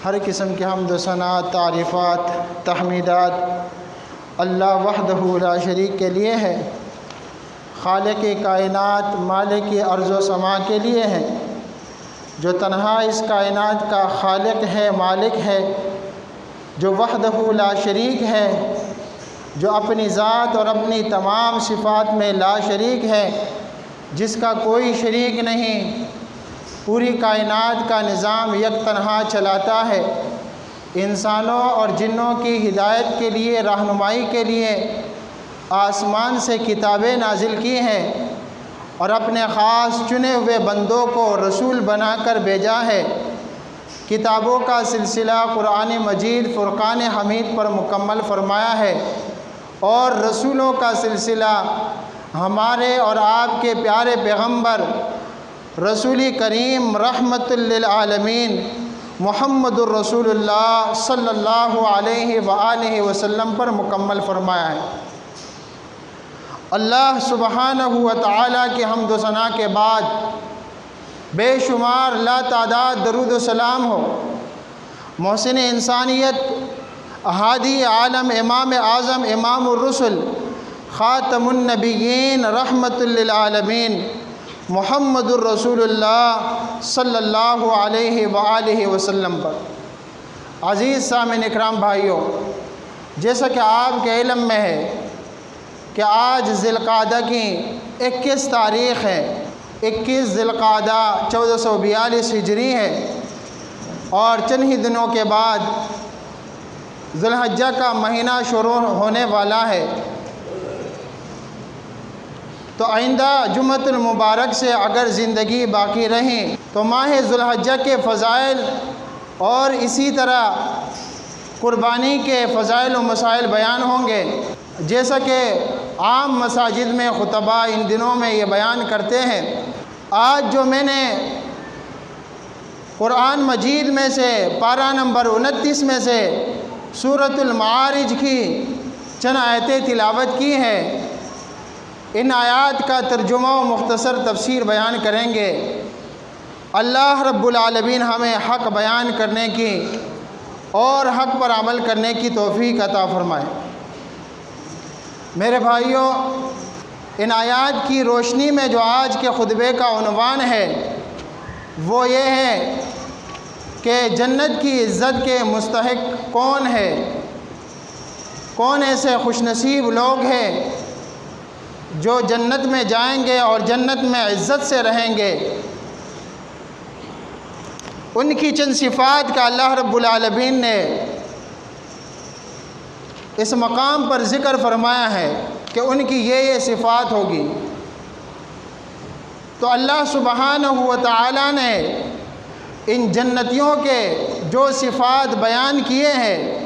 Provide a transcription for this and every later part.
ہر قسم کے حمد و ثنا، تعریفات، تحمیدات اللہ وحدہ لا شریک کے لیے ہے، خالق کائنات، مالک ارض و سما کے لیے ہے، جو تنہا اس کائنات کا خالق ہے، مالک ہے، جو وحدہ لا شریک ہے، جو اپنی ذات اور اپنی تمام صفات میں لا شریک ہے، جس کا کوئی شریک نہیں، پوری کائنات کا نظام یک تنہا چلاتا ہے، انسانوں اور جنوں کی ہدایت کے لیے، رہنمائی کے لیے آسمان سے کتابیں نازل کی ہیں اور اپنے خاص چنے ہوئے بندوں کو رسول بنا کر بھیجا ہے۔ کتابوں کا سلسلہ قرآن مجید فرقان حمید پر مکمل فرمایا ہے، اور رسولوں کا سلسلہ ہمارے اور آپ کے پیارے پیغمبر رسول کریم رحمت للعالمین محمد الرسول اللہ صلی اللہ علیہ وآلہ وسلم پر مکمل فرمایا ہے۔ اللہ سبحانہ و تعالیٰ کی حمد و ثنا کے بعد بے شمار لا تعداد درود و سلام ہو محسن انسانیت، ہادی عالم، امام اعظم، امام الرسل، خاتم النبیین، رحمت للعالمین، محمد الرسول اللہ صلی اللہ علیہ وآلہ وسلم پر۔ عزیز سامعین اکرام بھائیوں، جیسا کہ آپ کے علم میں ہے کہ آج ذی القعدہ کی 21 تاریخ ہے، 21 ذی القعدہ 1442 ہجری ہے، اور چند ہی دنوں کے بعد ذی الحجہ کا مہینہ شروع ہونے والا ہے۔ تو آئندہ جمعۃ المبارک سے اگر زندگی باقی رہیں تو ماہ ذی الحجہ کے فضائل اور اسی طرح قربانی کے فضائل و مسائل بیان ہوں گے، جیسا کہ عام مساجد میں خطبہ ان دنوں میں یہ بیان کرتے ہیں۔ آج جو میں نے قرآن مجید میں سے پارہ نمبر 29 میں سے سورۃ المعارج کی چند آیتیں تلاوت کی ہیں، ان آیات کا ترجمہ و مختصر تفسیر بیان کریں گے۔ اللہ رب العالمین ہمیں حق بیان کرنے کی اور حق پر عمل کرنے کی توفیق عطا فرمائے۔ میرے بھائیوں، ان آیات کی روشنی میں جو آج کے خطبے کا عنوان ہے وہ یہ ہے کہ جنت کی عزت کے مستحق کون ہے، کون ایسے خوش نصیب لوگ ہیں جو جنت میں جائیں گے اور جنت میں عزت سے رہیں گے۔ ان کی چند صفات کا اللہ رب العالمین نے اس مقام پر ذکر فرمایا ہے کہ ان کی یہ صفات ہوگی۔ تو اللہ سبحانہ و تعالیٰ نے ان جنتیوں کے جو صفات بیان کیے ہیں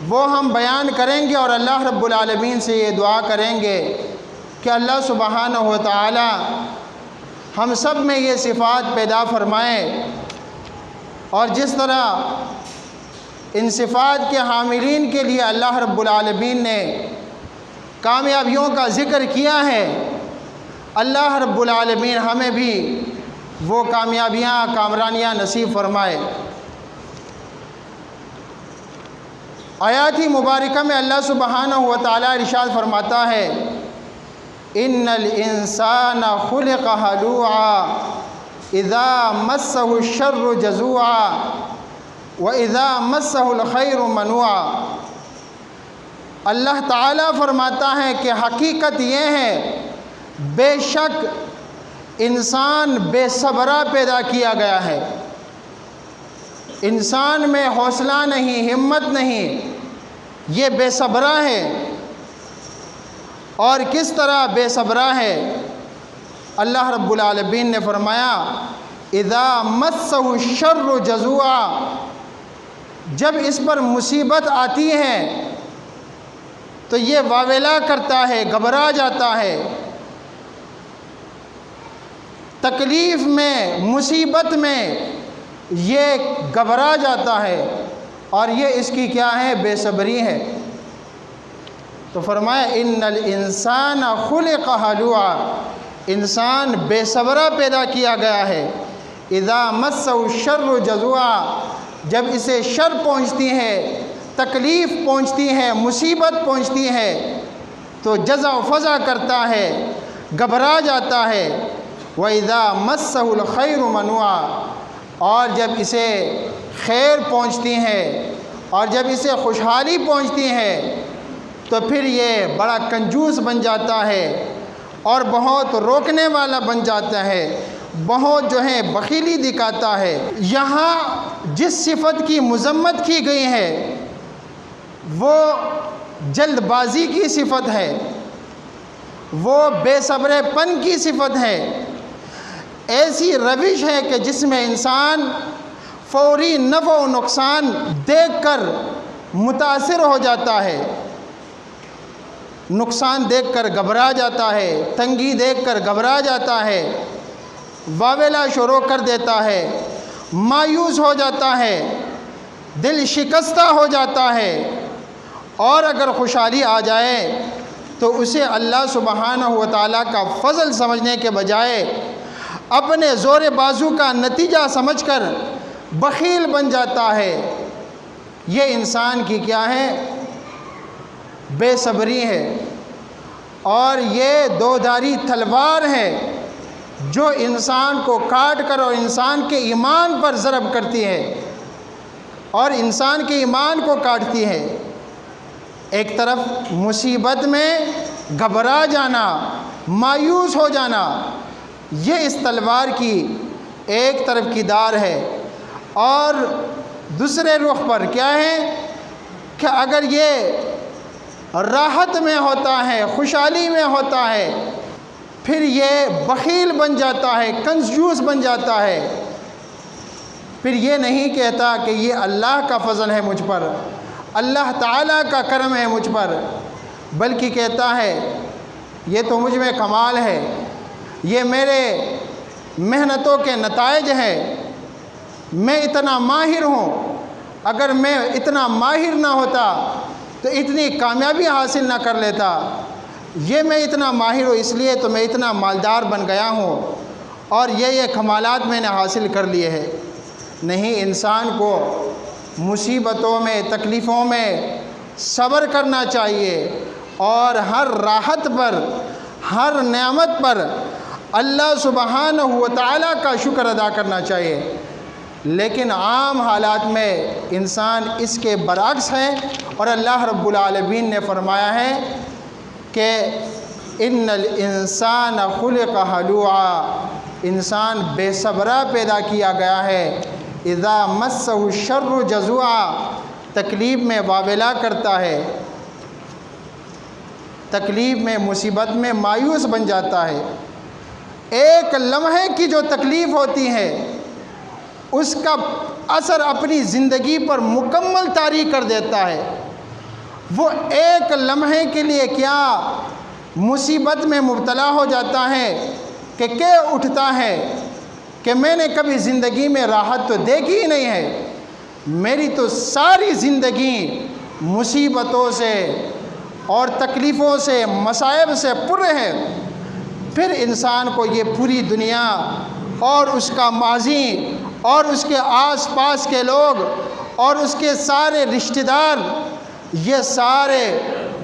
وہ ہم بیان کریں گے، اور اللہ رب العالمین سے یہ دعا کریں گے کہ اللہ سبحانہ و تعالی ہم سب میں یہ صفات پیدا فرمائیں، اور جس طرح ان صفات کے حاملین کے لیے اللہ رب العالمین نے کامیابیوں کا ذکر کیا ہے، اللہ رب العالمین ہمیں بھی وہ کامیابیاں، کامرانیاں نصیب فرمائے۔ آیات مبارکہ میں اللہ سبحانہ و تعالی ارشاد فرماتا ہے، ان الانسان خلق ہلوعا اذا مسہ الشر جزوعا واذا مسہ الخیر منوعا۔ اللہ تعالیٰ فرماتا ہے کہ حقیقت یہ ہے بے شک انسان بے صبرہ پیدا کیا گیا ہے، انسان میں حوصلہ نہیں، ہمت نہیں، یہ بے صبرہ ہے۔ اور کس طرح بے صبرہ ہے؟ اللہ رب العالمین نے فرمایا اذا مسہ الشر جزوعا، جب اس پر مصیبت آتی ہے تو یہ واویلا کرتا ہے، گھبرا جاتا ہے، تکلیف میں، مصیبت میں یہ گھبرا جاتا ہے، اور یہ اس کی کیا ہے؟ بے صبری ہے۔ تو فرمایا ان الانسان خلق ہلوعا، انسان بے صبرہ پیدا کیا گیا ہے۔ اذا مسہ الشر جزوعا، جب اسے شر پہنچتی ہے، تکلیف پہنچتی ہے، مصیبت پہنچتی ہے تو جزع و فزع کرتا ہے، گھبرا جاتا ہے۔ وَإِذَا مَسَّهُ الْخَيْرُ مَنُوعًا، اور جب اسے خیر پہنچتی ہے اور جب اسے خوشحالی پہنچتی ہے تو پھر یہ بڑا کنجوس بن جاتا ہے اور بہت روکنے والا بن جاتا ہے، بہت بخیلی دکھاتا ہے۔ یہاں جس صفت کی مذمت کی گئی ہے وہ جلد بازی کی صفت ہے، وہ بے صبر پن کی صفت ہے، ایسی روش ہے کہ جس میں انسان فوری نفع و نقصان دیکھ کر متاثر ہو جاتا ہے، نقصان دیکھ کر گھبرا جاتا ہے، تنگی دیکھ کر گھبرا جاتا ہے، واویلا شروع کر دیتا ہے، مایوس ہو جاتا ہے، دل شکستہ ہو جاتا ہے۔ اور اگر خوشحالی آ جائے تو اسے اللہ سبحانہ و تعالیٰ کا فضل سمجھنے کے بجائے اپنے زور بازو کا نتیجہ سمجھ کر بخیل بن جاتا ہے۔ یہ انسان کی کیا ہے؟ بے صبری ہے، اور یہ دودھاری تلوار ہے جو انسان کو کاٹ کر اور انسان کے ایمان پر ضرب کرتی ہے اور انسان کے ایمان کو کاٹتی ہے۔ ایک طرف مصیبت میں گھبرا جانا، مایوس ہو جانا، یہ اس تلوار کی ایک طرف کی دار ہے، اور دوسرے رخ پر کیا ہے کہ اگر یہ راحت میں ہوتا ہے، خوشحالی میں ہوتا ہے، پھر یہ بخیل بن جاتا ہے، کنجوس بن جاتا ہے، پھر یہ نہیں کہتا کہ یہ اللہ کا فضل ہے مجھ پر، اللہ تعالیٰ کا کرم ہے مجھ پر، بلکہ کہتا ہے یہ تو مجھ میں کمال ہے، یہ میرے محنتوں کے نتائج ہیں، میں اتنا ماہر ہوں، اگر میں اتنا ماہر نہ ہوتا تو اتنی کامیابی حاصل نہ کر لیتا، یہ میں اتنا ماہر ہوں اس لیے تو میں اتنا مالدار بن گیا ہوں اور یہ کمالات میں نے حاصل کر لیے ہیں۔ نہیں، انسان کو مصیبتوں میں، تکلیفوں میں صبر کرنا چاہیے اور ہر راحت پر، ہر نعمت پر اللہ سبحانہ و تعالیٰ کا شکر ادا کرنا چاہیے۔ لیکن عام حالات میں انسان اس کے برعکس ہے، اور اللہ رب العالمین نے فرمایا ہے کہ ان الانسان خلق ہلوعا، انسان بے صبرا پیدا کیا گیا ہے، اذا مسہ الشر جزوعا، تکلیف میں واویلا کرتا ہے، تکلیف میں، مصیبت میں مایوس بن جاتا ہے۔ ایک لمحے کی جو تکلیف ہوتی ہے اس کا اثر اپنی زندگی پر مکمل طاری کر دیتا ہے۔ وہ ایک لمحے کے لیے کیا مصیبت میں مبتلا ہو جاتا ہے کہ اٹھتا ہے کہ میں نے کبھی زندگی میں راحت تو دیکھی ہی نہیں ہے، میری تو ساری زندگی مصیبتوں سے اور تکلیفوں سے، مصائب سے پر ہے۔ پھر انسان کو یہ پوری دنیا اور اس کا ماضی اور اس کے آس پاس کے لوگ اور اس کے سارے رشتہ دار، یہ سارے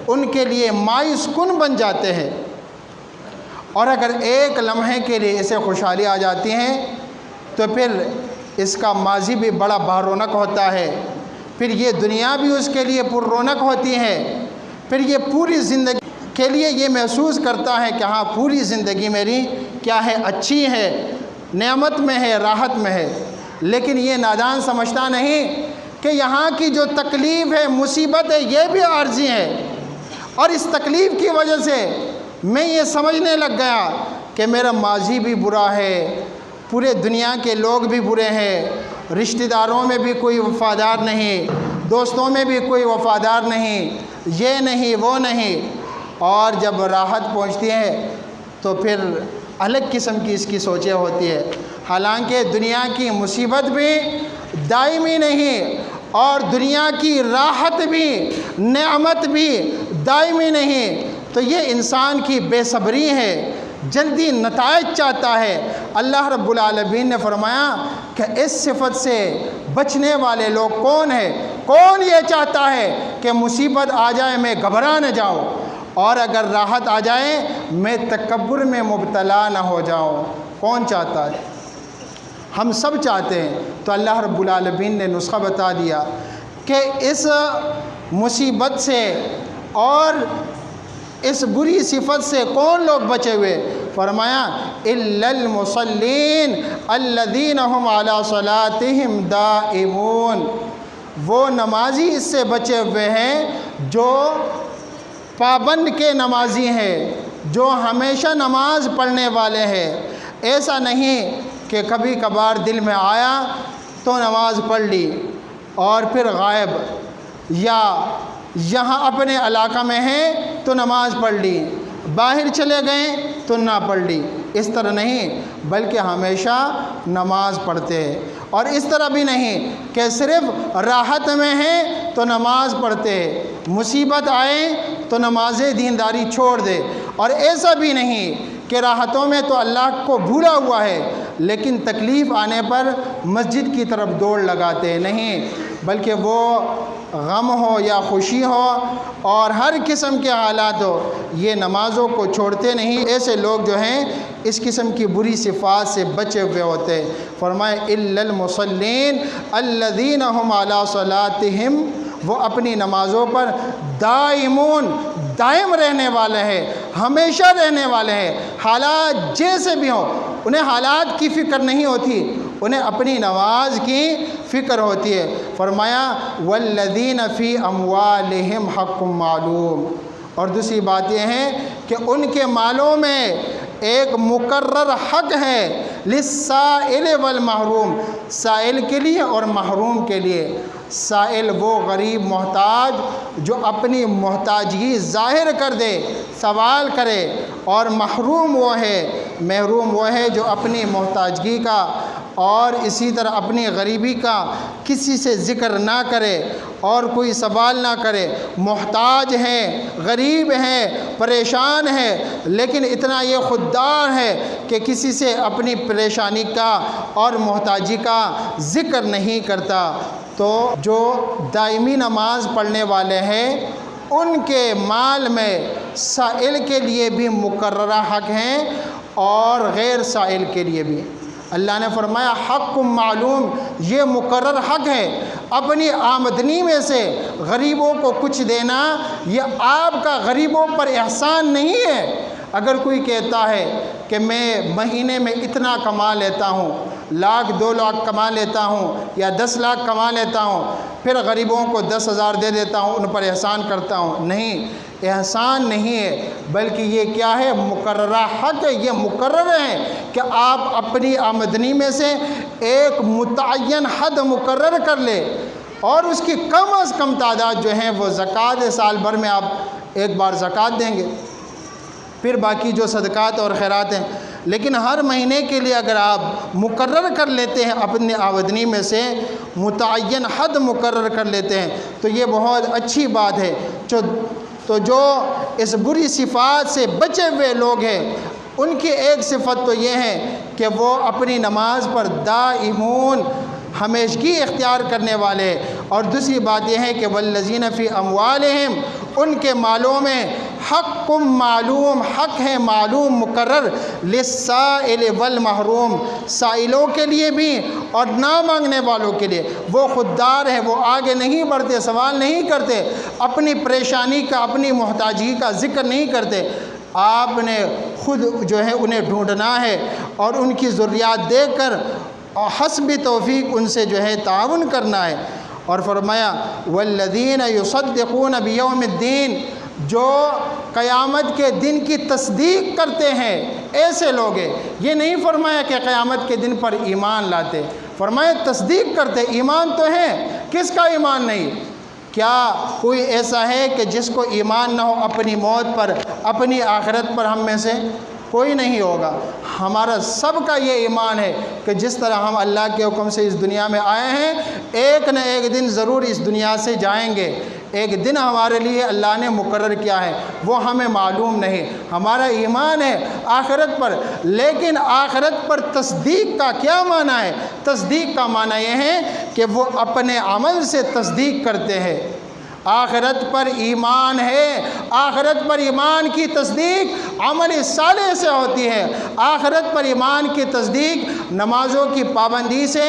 ان کے لیے مایوس کن بن جاتے ہیں۔ اور اگر ایک لمحے کے لیے اسے خوشحالی آ جاتی ہے تو پھر اس کا ماضی بھی بڑا بارونق ہوتا ہے، پھر یہ دنیا بھی اس کے لیے پر رونق ہوتی ہے، پھر یہ پوری زندگی کے لیے یہ محسوس کرتا ہے کہ ہاں پوری زندگی میری کیا ہے، اچھی ہے، نعمت میں ہے، راحت میں ہے۔ لیکن یہ نادان سمجھتا نہیں کہ یہاں کی جو تکلیف ہے، مصیبت ہے، یہ بھی عارضی ہے، اور اس تکلیف کی وجہ سے میں یہ سمجھنے لگ گیا کہ میرا ماضی بھی برا ہے، پورے دنیا کے لوگ بھی برے ہیں، رشتہ داروں میں بھی کوئی وفادار نہیں، دوستوں میں بھی کوئی وفادار نہیں، یہ نہیں وہ نہیں، اور جب راحت پہنچتی ہے تو پھر الگ قسم کی اس کی سوچیں ہوتی ہے۔ حالانکہ دنیا کی مصیبت بھی دائمی نہیں اور دنیا کی راحت بھی، نعمت بھی دائمی نہیں، تو یہ انسان کی بے صبری ہے، جلدی نتائج چاہتا ہے۔ اللہ رب العالمین نے فرمایا کہ اس صفت سے بچنے والے لوگ کون ہیں؟ کون یہ چاہتا ہے کہ مصیبت آ جائے میں گھبرا نہ جاؤں، اور اگر راحت آ جائے میں تکبر میں مبتلا نہ ہو جاؤں؟ کون چاہتا ہے؟ ہم سب چاہتے ہیں۔ تو اللہ رب العالمین نے نسخہ بتا دیا کہ اس مصیبت سے اور اس بری صفت سے کون لوگ بچے ہوئے؟ فرمایا الا المصلین الذین هم علی صلاتهم دائمون، وہ نمازی اس سے بچے ہوئے ہیں جو پابند کے نمازی ہیں، جو ہمیشہ نماز پڑھنے والے ہیں۔ ایسا نہیں کہ کبھی کبھار دل میں آیا تو نماز پڑھ لی اور پھر غائب، یا یہاں اپنے علاقہ میں ہیں تو نماز پڑھ لی، باہر چلے گئے تو نہ پڑھ لی، اس طرح نہیں، بلکہ ہمیشہ نماز پڑھتے ہیں۔ اور اس طرح بھی نہیں کہ صرف راحت میں ہیں تو نماز پڑھتے، مصیبت آئے تو نماز دینداری چھوڑ دے، اور ایسا بھی نہیں کہ راحتوں میں تو اللہ کو بھولا ہوا ہے لیکن تکلیف آنے پر مسجد کی طرف دوڑ لگاتے، نہیں، بلکہ وہ غم ہو یا خوشی ہو اور ہر قسم کے حالات ہو، یہ نمازوں کو چھوڑتے نہیں۔ ایسے لوگ جو ہیں اس قسم کی بری صفات سے بچے ہوئے ہوتے۔ فرمائے الا المصلین الذین هم علی صلاتہم، وہ اپنی نمازوں پر دائمون، دائم رہنے والے ہیں، ہمیشہ رہنے والے ہیں، حالات جیسے بھی ہوں، انہیں حالات کی فکر نہیں ہوتی، انہیں اپنی نماز کی فکر ہوتی ہے۔ فرمایا والذین فی اموالہم حق معلوم، اور دوسری بات یہ ہے کہ ان کے مالوں میں ایک مقرر حق ہے، للسائل والمحروم، سائل کے لیے اور محروم کے لیے۔ سائل وہ غریب محتاج جو اپنی محتاجگی ظاہر کر دے، سوال کرے، اور محروم وہ ہے جو اپنی محتاجگی کا اور اسی طرح اپنی غریبی کا کسی سے ذکر نہ کرے اور کوئی سوال نہ کرے۔ محتاج ہیں، غریب ہیں، پریشان ہیں، لیکن اتنا یہ خوددار ہے کہ کسی سے اپنی پریشانی کا اور محتاجی کا ذکر نہیں کرتا۔ تو جو دائمی نماز پڑھنے والے ہیں ان کے مال میں سائل کے لیے بھی مقررہ حق ہیں اور غیر سائل کے لیے بھی۔ اللہ نے فرمایا حق معلوم، یہ مقرر حق ہے۔ اپنی آمدنی میں سے غریبوں کو کچھ دینا یہ آپ کا غریبوں پر احسان نہیں ہے۔ اگر کوئی کہتا ہے کہ میں مہینے میں اتنا کما لیتا ہوں، 1,00,000 2,00,000 کما لیتا ہوں یا 10 لاکھ کما لیتا ہوں، پھر غریبوں کو 10,000 دے دیتا ہوں، ان پر احسان کرتا ہوں، نہیں، احسان نہیں ہے، بلکہ یہ کیا ہے؟ مقررہ حق ہے۔ یہ مقرر ہے کہ آپ اپنی آمدنی میں سے ایک متعین حد مقرر کر لے، اور اس کی کم از کم تعداد جو ہیں وہ زکوٰۃ، سال بھر میں آپ ایک بار زکوٰۃ دیں گے، پھر باقی جو صدقات اور خیرات ہیں، لیکن ہر مہینے کے لیے اگر آپ مقرر کر لیتے ہیں، اپنی آمدنی میں سے متعین حد مقرر کر لیتے ہیں، تو یہ بہت اچھی بات ہے۔ تو جو اس بری صفات سے بچے ہوئے لوگ ہیں ان کی ایک صفت تو یہ ہے کہ وہ اپنی نماز پر دائمون، ہمیشگی اختیار کرنے والے، اور دوسری بات یہ ہے کہ والذین فی اموالہم، ان کے مالوں میں حق معلوم، حق ہے معلوم، مقرر، للسائل والمحروم، سائلوں کے لیے بھی اور نہ مانگنے والوں کے لیے۔ وہ خوددار ہیں، وہ آگے نہیں بڑھتے، سوال نہیں کرتے، اپنی پریشانی کا، اپنی محتاجی کا ذکر نہیں کرتے۔ آپ نے خود جو ہے انہیں ڈھونڈنا ہے اور ان کی ضروریات دیکھ کر حسب توفیق ان سے جو ہے تعاون کرنا ہے۔ اور فرمایا والذین یصدقون بیوم الدین، جو قیامت کے دن کی تصدیق کرتے ہیں، ایسے لوگ ہیں۔ یہ نہیں فرمایا کہ قیامت کے دن پر ایمان لاتے، فرمایا تصدیق کرتے، ایمان تو ہے، کس کا ایمان نہیں؟ کیا کوئی ایسا ہے کہ جس کو ایمان نہ ہو اپنی موت پر، اپنی آخرت پر؟ ہم میں سے کوئی نہیں ہوگا۔ ہمارا سب کا یہ ایمان ہے کہ جس طرح ہم اللہ کے حکم سے اس دنیا میں آئے ہیں، ایک نہ ایک دن ضرور اس دنیا سے جائیں گے۔ ایک دن ہمارے لیے اللہ نے مقرر کیا ہے، وہ ہمیں معلوم نہیں۔ ہمارا ایمان ہے آخرت پر، لیکن آخرت پر تصدیق کا کیا معنی ہے؟ تصدیق کا معنی یہ ہے کہ وہ اپنے عمل سے تصدیق کرتے ہیں۔ آخرت پر ایمان ہے، آخرت پر ایمان کی تصدیق عمل صالح سے ہوتی ہے۔ آخرت پر ایمان کی تصدیق نمازوں کی پابندی سے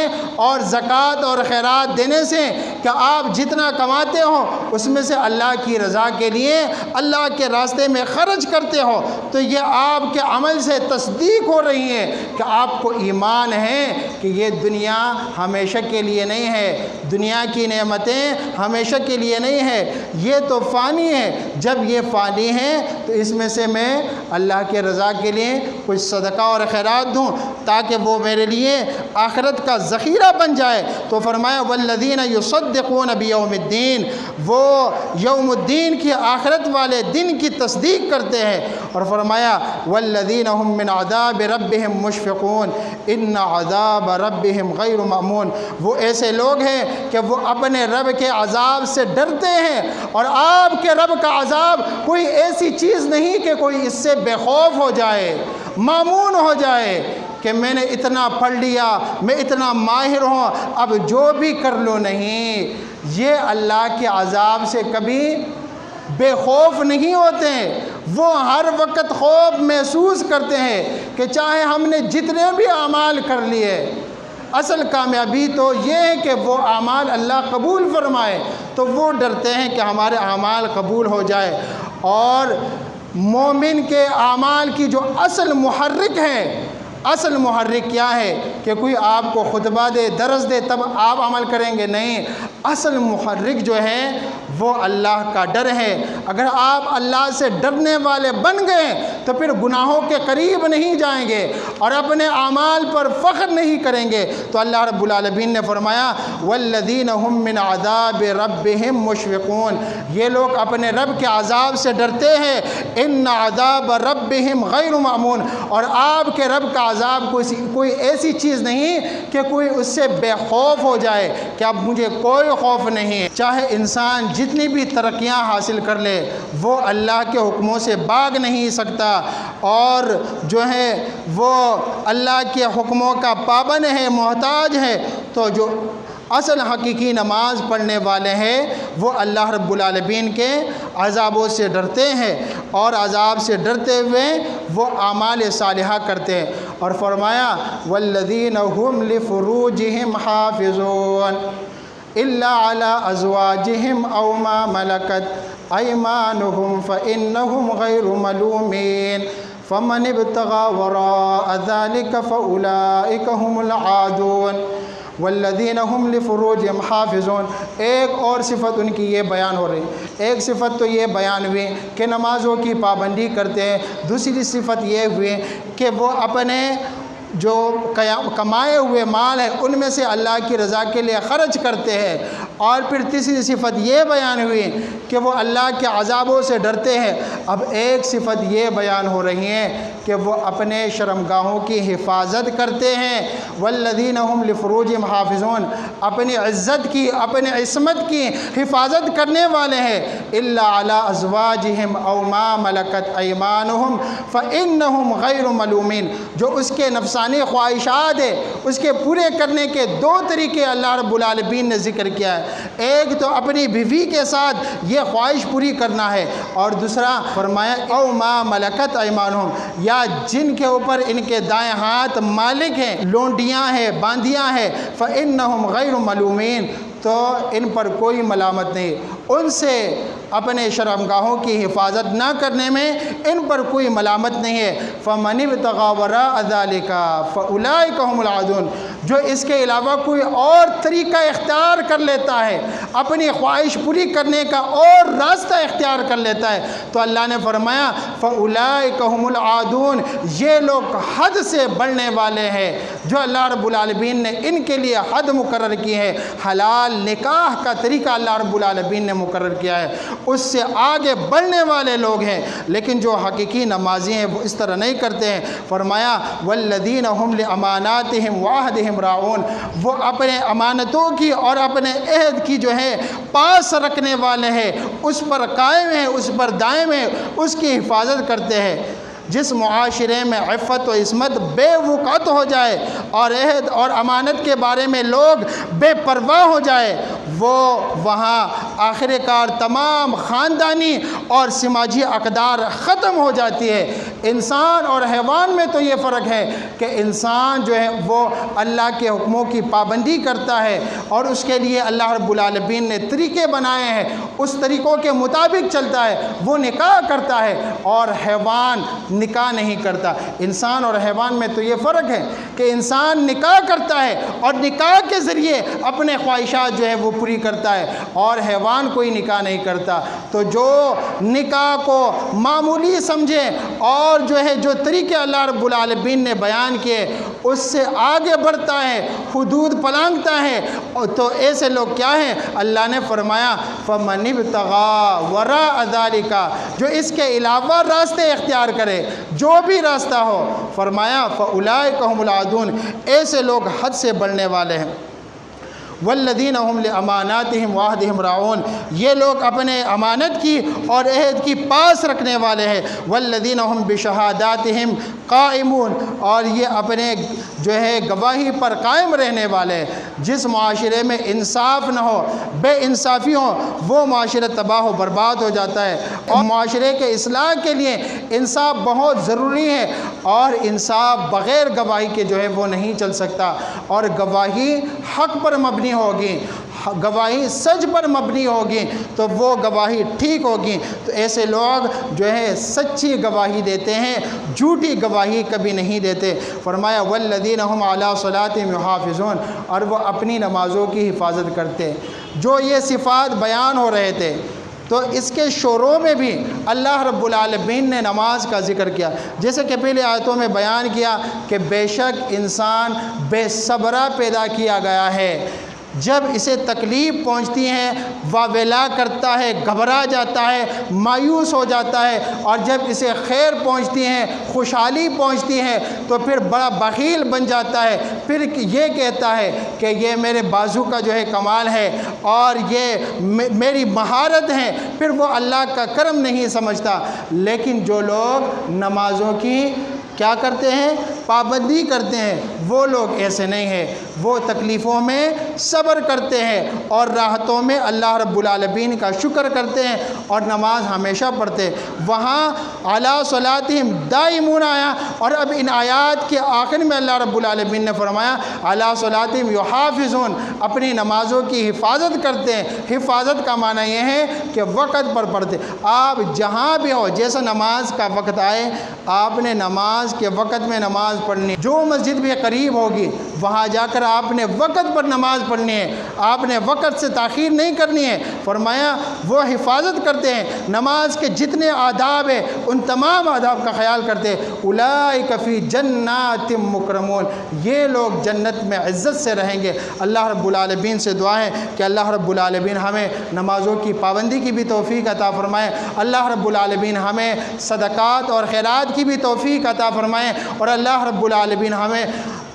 اور زکوٰۃ اور خیرات دینے سے، کہ آپ جتنا کماتے ہو اس میں سے اللہ کی رضا کے لیے اللہ کے راستے میں خرچ کرتے ہو، تو یہ آپ کے عمل سے تصدیق ہو رہی ہے کہ آپ کو ایمان ہے کہ یہ دنیا ہمیشہ کے لیے نہیں ہے، دنیا کی نعمتیں ہمیشہ کے لیے نہیں ہے، یہ تو فانی ہے۔ جب یہ فانی ہے تو اس میں سے میں اللہ کے رضا کے لیے کچھ صدقہ اور خیرات دوں تاکہ وہ میرے لیے آخرت کا ذخیرہ بن جائے۔ تو فرمایا والذین یصدقون بیوم الدین، وہ یوم الدین کی آخرت والے دن کی تصدیق کرتے ہیں۔ اور فرمایا والذین هم من عذاب ربهم مشفقون ان عذاب ربهم غیر مأمون، وہ ایسے لوگ ہیں کہ وہ اپنے رب کے عذاب سے ڈرتے ہیں، اور آپ کے رب کا عذاب کوئی ایسی چیز نہیں کہ کوئی اس سے بے خوف ہو جائے، مامون ہو جائے کہ میں نے اتنا پڑھ لیا، میں اتنا ماہر ہوں، اب جو بھی کر لو نہیں۔ یہ اللہ کے عذاب سے کبھی بے خوف نہیں ہوتے ہیں، وہ ہر وقت خوف محسوس کرتے ہیں کہ چاہے ہم نے جتنے بھی اعمال کر لیے، اصل کامیابی تو یہ ہے کہ وہ اعمال اللہ قبول فرمائے، تو وہ ڈرتے ہیں کہ ہمارے اعمال قبول ہو جائے۔ اور مومن کے اعمال کی جو اصل محرک ہے، اصل محرک کیا ہے کہ کوئی آپ کو خطبہ دے، درس دے تب آپ عمل کریں گے؟ نہیں، اصل محرک جو ہے وہ اللہ کا ڈر ہے۔ اگر آپ اللہ سے ڈرنے والے بن گئے تو پھر گناہوں کے قریب نہیں جائیں گے اور اپنے اعمال پر فخر نہیں کریں گے۔ تو اللہ رب العالمین نے فرمایا والذین هم من عذاب ربهم مشفقون، یہ لوگ اپنے رب کے عذاب سے ڈرتے ہیں۔ ان عذاب ربهم غیر مأمون، اور آپ کے رب کا عذاب کوئی ایسی چیز نہیں کہ کوئی اس سے بے خوف ہو جائے کہ اب مجھے کوئی خوف نہیں۔ چاہے انسان جتنی بھی ترقیاں حاصل کر لے، وہ اللہ کے حکموں سے بھاگ نہیں سکتا، اور جو ہے وہ اللہ کے حکموں کا پابند ہے، محتاج ہے۔ تو جو اصل حقیقی نماز پڑھنے والے ہیں وہ اللہ رب العالمین کے عذابوں سے ڈرتے ہیں، اور عذاب سے ڈرتے ہوئے وہ اعمال صالحہ کرتے ہیں۔ اور فرمایا والذین هم لفروجهم حافظون الا على ازواجهم او ما ملكت ايمانهم فانهم غير ملومين فمن ابتغى وراء ذلك فاولئك هم العادون والذین هم لفروجهم حافظون۔ ایک اور صفت ان کی یہ بیان ہو رہی، ایک صفت تو یہ بیان ہوئی کہ نمازوں کی پابندی کرتے ہیں، دوسری صفت یہ ہوئی کہ وہ اپنے جو کمائے ہوئے مال ہے ان میں سے اللہ کی رضا کے لیے خرچ کرتے ہیں۔ اور پھر تیسری صفت یہ بیان ہوئی کہ وہ اللہ کے عذابوں سے ڈرتے ہیں۔ اب ایک صفت یہ بیان ہو رہی ہے کہ وہ اپنے شرمگاہوں کی حفاظت کرتے ہیں۔ والذین هم لفروجهم حافظون، اپنی عزت کی، اپنی عصمت کی حفاظت کرنے والے ہیں۔ الا علی ازواجہم او ما ملکت ایمانہم فانہم غیر ملومین، جو اس کے نفسانی خواہشات ہے اس کے پورے کرنے کے دو طریقے اللہ رب العالمین نے ذکر کیا ہے۔ ایک تو اپنی بیوی کے ساتھ یہ خواہش پوری کرنا ہے، اور دوسرا فرمایا او ما ملکت ایمانہم، یا جن کے اوپر ان کے دائیں ہاتھ مالک ہیں، لونڈیاں ہیں، باندیاں ہیں، فانہم غیر ملومین، تو ان پر کوئی ملامت نہیں، ان سے اپنے شرمگاہوں کی حفاظت نہ کرنے میں ان پر کوئی ملامت نہیں ہے۔ فمن ابتغى وراء ذلك فاولئک هم العادون، جو اس کے علاوہ کوئی اور طریقہ اختیار کر لیتا ہے، اپنی خواہش پوری کرنے کا اور راستہ اختیار کر لیتا ہے، تو اللہ نے فرمایا فاولئک هم العادون، یہ لوگ حد سے بڑھنے والے ہیں۔ جو اللہ رب العالمین نے ان کے لیے حد مقرر کی ہے، حلال نکاح کا طریقہ اللہ رب العالمین نے مقرر کیا ہے، اس سے آگے بڑھنے والے لوگ ہیں۔ لیکن جو حقیقی نمازی ہیں وہ اس طرح نہیں کرتے ہیں۔ فرمایا والذین هم لاماناتهم وعہدهم راعون، وہ اپنے امانتوں کی اور اپنے عہد کی جو ہے پاس رکھنے والے ہیں، اس پر قائم ہیں، اس پر دائم ہیں، اس کی حفاظت کرتے ہیں۔ جس معاشرے میں عفت و عصمت بے وقعت ہو جائے اور عہد اور امانت کے بارے میں لوگ بے پرواہ ہو جائے، وہ وہاں آخر کار تمام خاندانی اور سماجی اقدار ختم ہو جاتی ہے۔ انسان اور حیوان میں تو یہ فرق ہے کہ انسان جو ہے وہ اللہ کے حکموں کی پابندی کرتا ہے اور اس کے لیے اللہ رب العالمین نے طریقے بنائے ہیں، اس طریقوں کے مطابق چلتا ہے، وہ نکاح کرتا ہے، اور حیوان نکاح نہیں کرتا۔ انسان اور حیوان میں تو یہ فرق ہے کہ انسان نکاح کرتا ہے اور نکاح کے ذریعے اپنے خواہشات جو ہے وہ پوری کرتا ہے، اور حیوان کوئی نکاح نہیں کرتا۔ تو جو نکاح کو معمولی سمجھے اور جو ہے جو طریقے اللہ رب العالمین نے بیان کیے اس سے آگے بڑھتا ہے، حدود پلانگتا ہے، تو ایسے لوگ کیا ہیں؟ اللہ نے فرمایا فَمَنِ ابْتَغَىٰ وَرَاءَ ذَلِكَ، جو اس کے علاوہ راستے اختیار کرے، جو بھی راستہ ہو، فرمایا فَأُولَٰئِكَ هُمُ الْعَادُونَ، ایسے لوگ حد سے بڑھنے والے ہیں۔ والذین هم لاماناتہم وعہدہم راعون، یہ لوگ اپنے امانت کی اور عہد کی پاس رکھنے والے ہیں۔ والذین هم بشہاداتہم قائمون، اور یہ اپنے جو ہے گواہی پر قائم رہنے والے ہیں۔ جس معاشرے میں انصاف نہ ہو، بے انصافی ہو، وہ معاشرہ تباہ و برباد ہو جاتا ہے، اور معاشرے کے اصلاح کے لیے انصاف بہت ضروری ہے، اور انصاف بغیر گواہی کے جو ہے وہ نہیں چل سکتا، اور گواہی حق پر مبنی ہوگی، گواہی سچ پر مبنی ہوگی تو وہ گواہی ٹھیک ہوگی۔ تو ایسے لوگ جو ہے سچی گواہی دیتے ہیں، جھوٹی گواہی کبھی نہیں دیتے۔ فرمایا والذین هم علی صلاتہم یحافظون، اور وہ اپنی نمازوں کی حفاظت کرتے۔ جو یہ صفات بیان ہو رہے تھے تو اس کے شروع میں بھی اللہ رب العالمین نے نماز کا ذکر کیا، جیسے کہ پہلے آیتوں میں بیان کیا کہ بے شک انسان بے صبرہ پیدا کیا گیا ہے، جب اسے تکلیف پہنچتی ہے واویلا کرتا ہے، گھبرا جاتا ہے، مایوس ہو جاتا ہے، اور جب اسے خیر پہنچتی ہے، خوشحالی پہنچتی ہے تو پھر بڑا بخیل بن جاتا ہے، پھر یہ کہتا ہے کہ یہ میرے بازو کا جو ہے کمال ہے اور یہ میری مہارت ہے، پھر وہ اللہ کا کرم نہیں سمجھتا۔ لیکن جو لوگ نمازوں کی کیا کرتے ہیں؟ پابندی کرتے ہیں، وہ لوگ ایسے نہیں ہیں، وہ تکلیفوں میں صبر کرتے ہیں اور راحتوں میں اللہ رب العالمین کا شکر کرتے ہیں اور نماز ہمیشہ پڑھتے ہیں۔ وہاں علی صلاتہم دائمون آیا، اور اب ان آیات کے آخر میں اللہ رب العالمین نے فرمایا علی صلاتہم یحافظون، اپنی نمازوں کی حفاظت کرتے ہیں۔ حفاظت کا معنی یہ ہے کہ وقت پر پڑھتے۔ آپ جہاں بھی ہو، جیسا نماز کا وقت آئے آپ نے نماز کے وقت میں نماز پڑھنی، جو مسجد بھی قریب ہوگی وہاں جا کر آپ نے وقت پر نماز پڑھنی ہے، آپ نے وقت سے تاخیر نہیں کرنی ہے۔ فرمایا وہ حفاظت کرتے ہیں، نماز کے جتنے آداب ہیں ان تمام آداب کا خیال کرتے ہیں۔ اولئک فی جنات مکرمون، یہ لوگ جنت میں عزت سے رہیں گے۔ اللہ رب العالمین سے دعا ہے کہ اللہ رب العالمین ہمیں نمازوں کی پابندی کی بھی توفیق عطا فرمائے، اللہ رب العالمین ہمیں صدقات اور خیرات کی بھی توفیق عطا فرمائے، اور اللہ رب العالمین ہمیں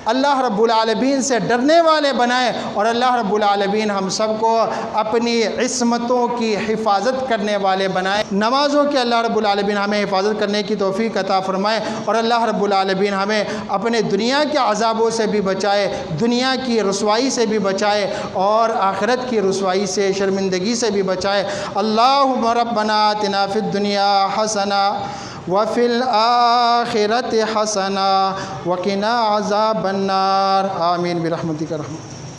اللہ رب العالمین سے ڈرنے والے بنائے، اور اللہ رب العالمین ہم سب کو اپنی عصمتوں کی حفاظت کرنے والے بنائے۔ نمازوں کے اللہ رب العالمین ہمیں حفاظت کرنے کی توفیق عطا فرمائے، اور اللہ رب العالمین ہمیں اپنے دنیا کے عذابوں سے بھی بچائے، دنیا کی رسوائی سے بھی بچائے، اور آخرت کی رسوائی سے، شرمندگی سے بھی بچائے۔ اللہم ربنا آتنا فی الدنیا حسنہ وفی الآخرۃ حسنہ وقنا عذاب النار، آمین برحمتک رحمت۔